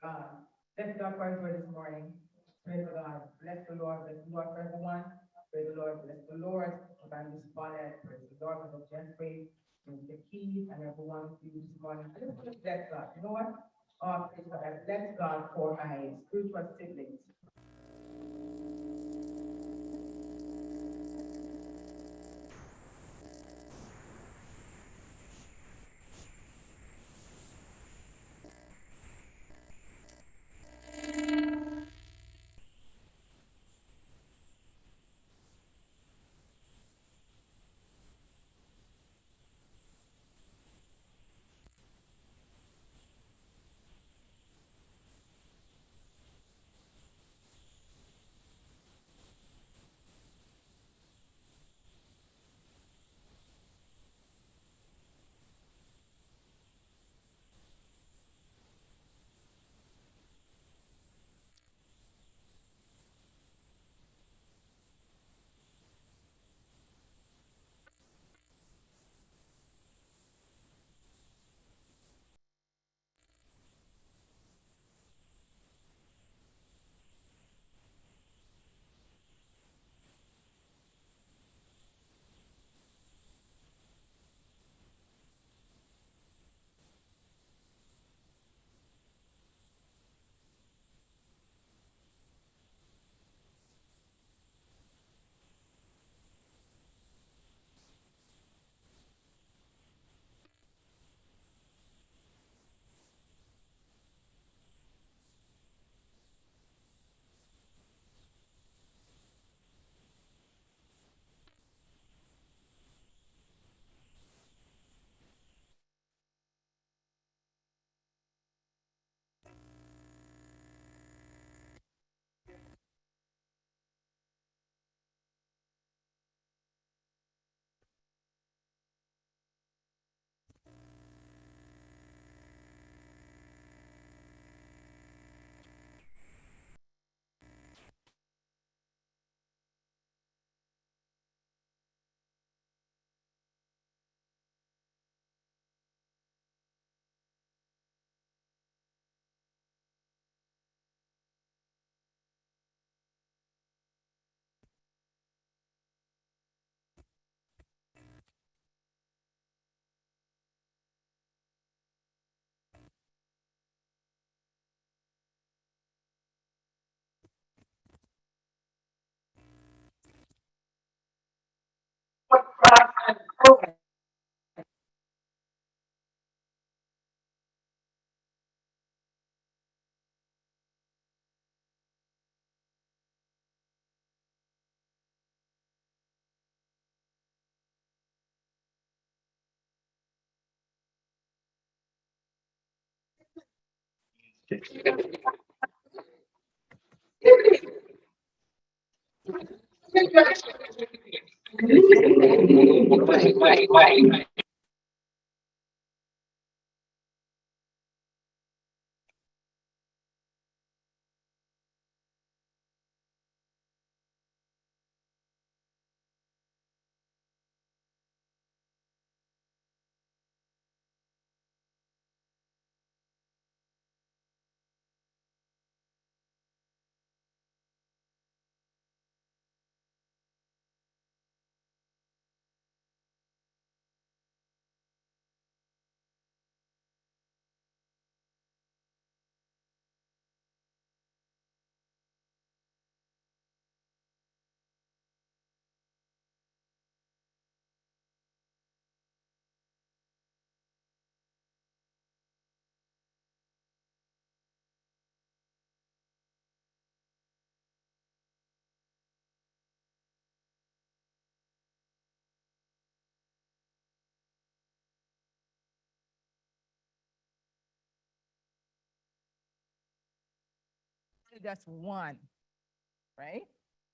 God. Let's God for his word this morning. Praise the God. Bless the Lord for everyone. Praise the Lord, bless the Lord. Evangelist Bonnet, praise the Lord, for the Jeffrey, Mr. Keys, and everyone with you this morning. I just want to bless God. You know what? Praise God. I bless God for my spiritual siblings. That's one, right?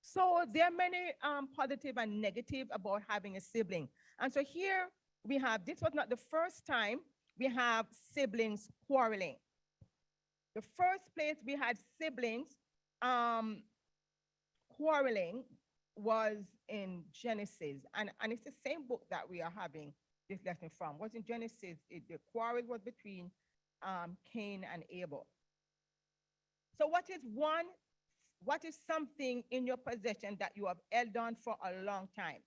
So there are many positive and negative about having a sibling. And so here we have, this was not the first time we have siblings quarreling. The first place we had siblings um, quarreling was in Genesis. And it's the same book that we are having this lesson from. Was in Genesis, the quarrel was between Cain and Abel. So what is something in your possession that you have held on for a long time?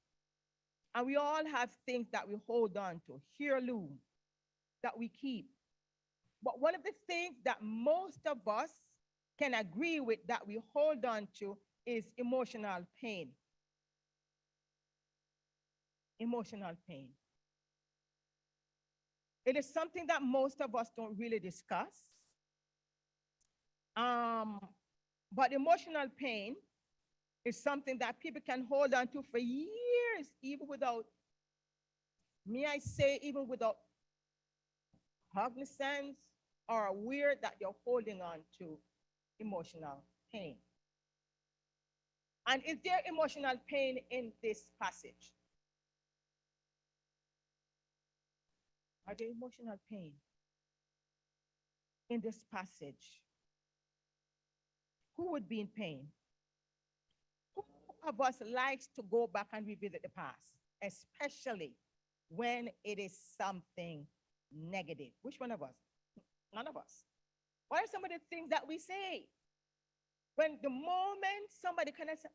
And we all have things that we hold on to, heirloom, that we keep. But one of the things that most of us can agree with that we hold on to is emotional pain. Emotional pain. It is something that most of us don't really discuss. But emotional pain is something that people can hold on to for years, even without, may I say, even without cognizance or aware that you're holding on to emotional pain. And is there emotional pain in this passage? Are there emotional pain in this passage? Who would be in pain? Who of us likes to go back and revisit the past, especially when it is something negative? Which one of us? None of us. What are some of the things that we say? When the moment somebody kind of say,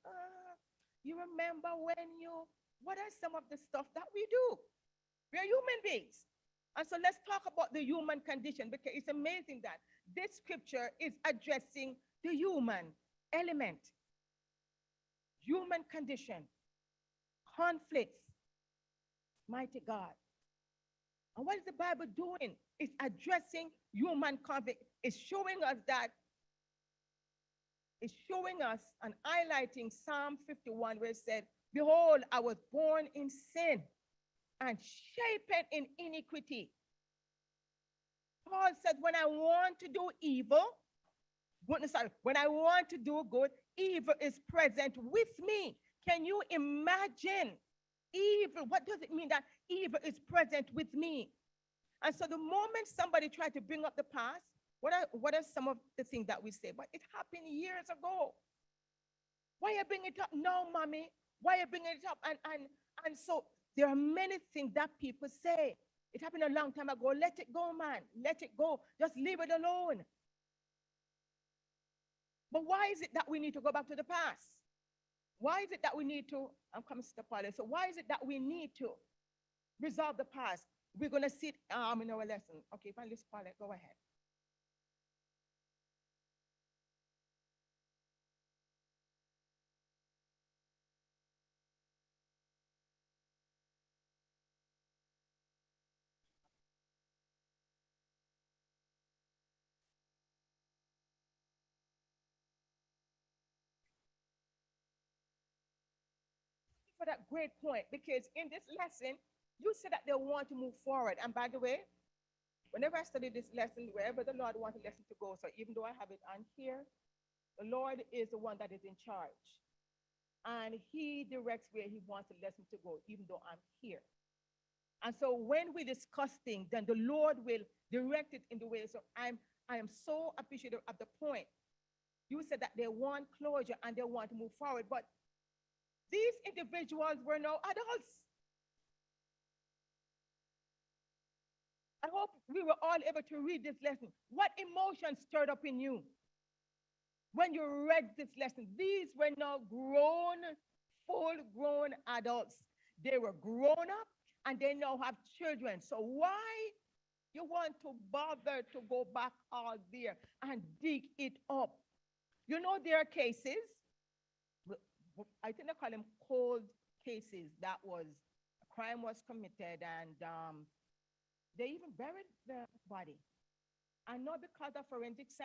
you remember when you, what are some of the stuff that we do? We are human beings. And so let's talk about the human condition, because it's amazing that this scripture is addressing the human element, human condition, conflicts, mighty God. And what is the Bible doing? It's addressing human conflict. It's showing us that, it's showing us and highlighting Psalm 51, where it said, behold, I was born in sin and shapen in iniquity. Paul said, when I want to do evil, when I want to do good, evil is present with me. Can you imagine evil? What does it mean that evil is present with me? And so the moment somebody tried to bring up the past, what are some of the things that we say? But it happened years ago. Why are you bringing it up now, mommy? Why are you bringing it up? And so there are many things that people say. It happened a long time ago. Let it go, man. Let it go. Just leave it alone. But why is it that we need to go back to the past? Why is it that we need to, I'm coming to Paula. So why is it that we need to resolve the past? We're going to sit in our lesson. Okay, Evangelist Paula, go ahead. For that great point, because in this lesson, you said that they want to move forward. And by the way, whenever I study this lesson, wherever the Lord wants a lesson to go, so even though I have it on here, the Lord is the one that is in charge. And he directs where he wants the lesson to go, even though I'm here. And so when we discuss things, then the Lord will direct it in the way. So I am so appreciative of the point. You said that they want closure and they want to move forward, but these individuals were now adults. I hope we were all able to read this lesson. What emotions stirred up in you when you read this lesson? These were now grown, full-grown adults. They were grown up and they now have children. So why you want to bother to go back out there and dig it up? You know, there are cases, I think they call them cold cases, that was, a crime was committed and they even buried the body. And not because of forensic science.